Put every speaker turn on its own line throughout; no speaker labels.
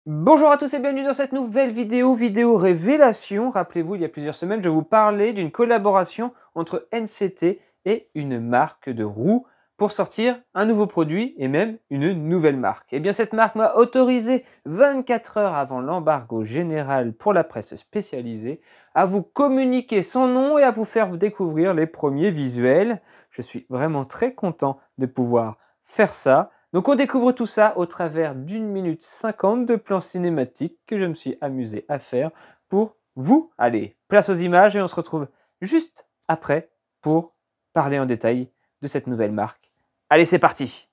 Bonjour à tous et bienvenue dans cette nouvelle vidéo révélation. Rappelez-vous, il y a plusieurs semaines, je vous parlais d'une collaboration entre NCT et une marque de roues pour sortir un nouveau produit et même une nouvelle marque. Et bien cette marque m'a autorisé 24 heures avant l'embargo général pour la presse spécialisée à vous communiquer son nom et à vous faire découvrir les premiers visuels. Je suis vraiment très content de pouvoir faire ça. Donc on découvre tout ça au travers d'1 minute 50 de plans cinématiques que je me suis amusé à faire pour vous. Allez, place aux images et on se retrouve juste après pour parler en détail de cette nouvelle marque. Allez, c'est parti!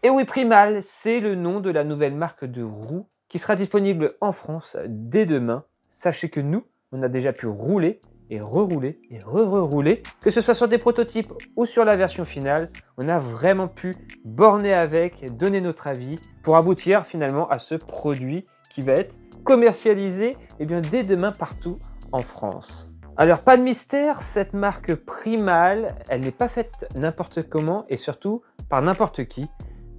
Et oui, Primal, c'est le nom de la nouvelle marque de roues qui sera disponible en France dès demain. Sachez que nous, on a déjà pu rouler et rerouler et re-rerouler, que ce soit sur des prototypes ou sur la version finale, on a vraiment pu borner avec, donner notre avis pour aboutir finalement à ce produit qui va être commercialisé dès demain partout en France. Alors pas de mystère, cette marque Primal, elle n'est pas faite n'importe comment et surtout par n'importe qui.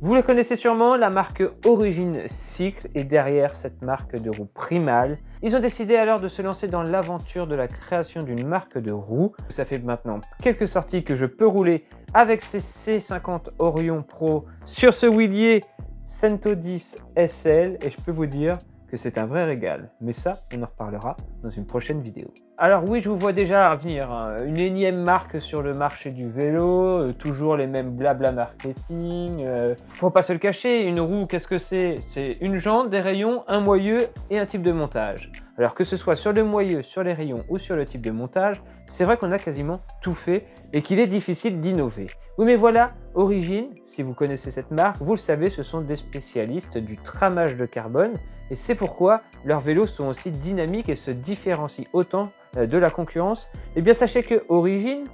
Vous le connaissez sûrement, la marque Origin Cycle est derrière cette marque de roues Primal. Ils ont décidé alors de se lancer dans l'aventure de la création d'une marque de roues. Ça fait maintenant quelques sorties que je peux rouler avec ces C50 Orion Pro sur ce wheelier Cento 10 SL et je peux vous dire que c'est un vrai régal. Mais ça, on en reparlera dans une prochaine vidéo. Alors oui, je vous vois déjà venir, hein, une énième marque sur le marché du vélo, toujours les mêmes blabla marketing. Faut pas se le cacher, une roue, qu'est-ce que c'est? C'est une jante, des rayons, un moyeu et un type de montage. Alors que ce soit sur le moyeu, sur les rayons ou sur le type de montage, c'est vrai qu'on a quasiment tout fait et qu'il est difficile d'innover. Oui mais voilà, Origin, si vous connaissez cette marque, vous le savez, ce sont des spécialistes du tramage de carbone et c'est pourquoi leurs vélos sont aussi dynamiques et se différencient autant de la concurrence. Eh bien sachez que Origin,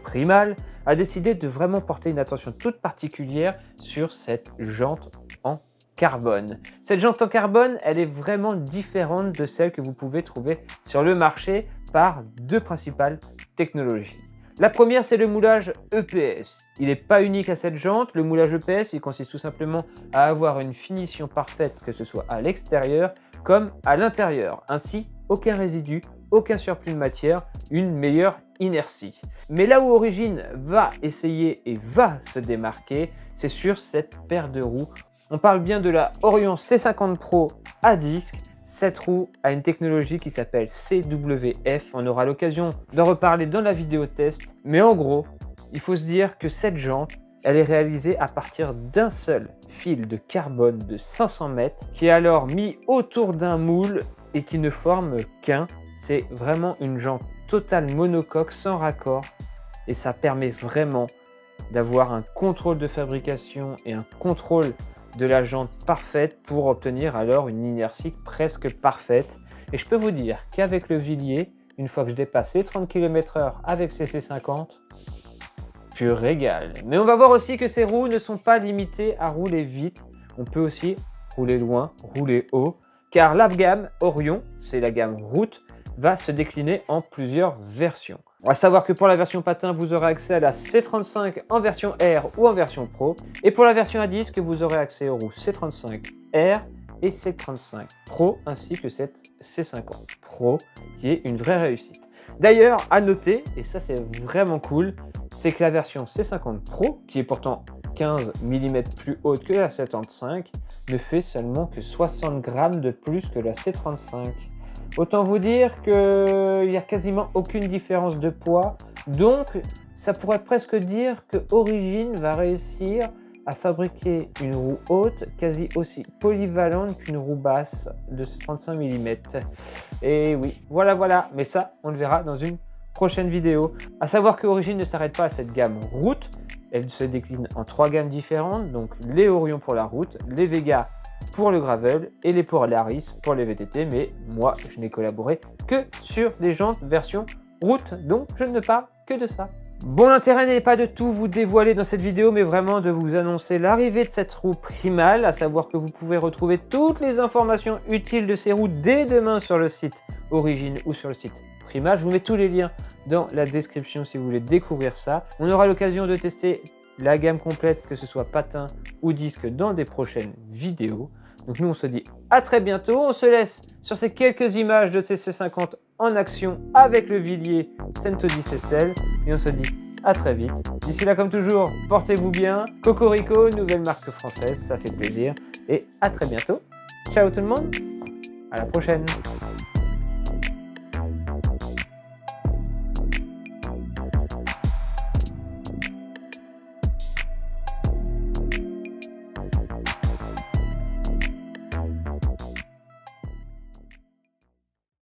Primal, a décidé de vraiment porter une attention toute particulière sur cette jante en carbone. Cette jante en carbone, elle est vraiment différente de celle que vous pouvez trouver sur le marché par deux principales technologies. La première, c'est le moulage EPS. Il n'est pas unique à cette jante. Le moulage EPS, il consiste tout simplement à avoir une finition parfaite, que ce soit à l'extérieur comme à l'intérieur. Ainsi, aucun résidu, aucun surplus de matière, une meilleure inertie. Mais là où Origin va essayer et va se démarquer, c'est sur cette paire de roues. On parle bien de la Orion C50 Pro à disque. Cette roue a une technologie qui s'appelle CWF. On aura l'occasion d'en reparler dans la vidéo test. Mais en gros, il faut se dire que cette jante, elle est réalisée à partir d'un seul fil de carbone de 500 mètres qui est alors mis autour d'un moule et qui ne forme qu'un. C'est vraiment une jante totale monocoque sans raccord et ça permet vraiment d'avoir un contrôle de fabrication et un contrôle de la jante parfaite pour obtenir alors une inertie presque parfaite. Et je peux vous dire qu'avec le Villiers, une fois que je dépasse les 30 km/h avec ces C50, pur régal. Mais on va voir aussi que ces roues ne sont pas limitées à rouler vite. On peut aussi rouler loin, rouler haut, car la gamme Orion, c'est la gamme route, va se décliner en plusieurs versions. On va savoir que pour la version patin, vous aurez accès à la C35 en version R ou en version Pro. Et pour la version à disque, vous aurez accès aux roues C35R et C35 Pro, ainsi que cette C50 Pro, qui est une vraie réussite. D'ailleurs, à noter, et ça c'est vraiment cool, c'est que la version C50 Pro, qui est pourtant 15 mm plus haute que la 75, ne fait seulement que 60 grammes de plus que la C35. Autant vous dire qu'il n'y a quasiment aucune différence de poids, donc ça pourrait presque dire que Origin va réussir à fabriquer une roue haute quasi aussi polyvalente qu'une roue basse de 35 mm. Et oui, voilà, mais ça, on le verra dans une prochaine vidéo. À savoir que Origin ne s'arrête pas à cette gamme route, elle se décline en 3 gammes différentes, donc les Orion pour la route, les Vega pour le gravel et les Polaris pour les VTT, mais moi je n'ai collaboré que sur des jantes version route, donc je ne parle que de ça. Bon, l'intérêt n'est pas de tout vous dévoiler dans cette vidéo, mais vraiment de vous annoncer l'arrivée de cette roue Primal, à savoir que vous pouvez retrouver toutes les informations utiles de ces roues dès demain sur le site Origin ou sur le site Primal. Je vous mets tous les liens dans la description si vous voulez découvrir ça. On aura l'occasion de tester la gamme complète, que ce soit patin ou disque, dans des prochaines vidéos. Donc nous on se dit à très bientôt, on se laisse sur ces quelques images de TC50 en action avec le Villiers Cento 10 SL et on se dit à très vite. D'ici là, comme toujours, portez-vous bien, Cocorico, nouvelle marque française, ça fait plaisir et à très bientôt. Ciao tout le monde, à la prochaine.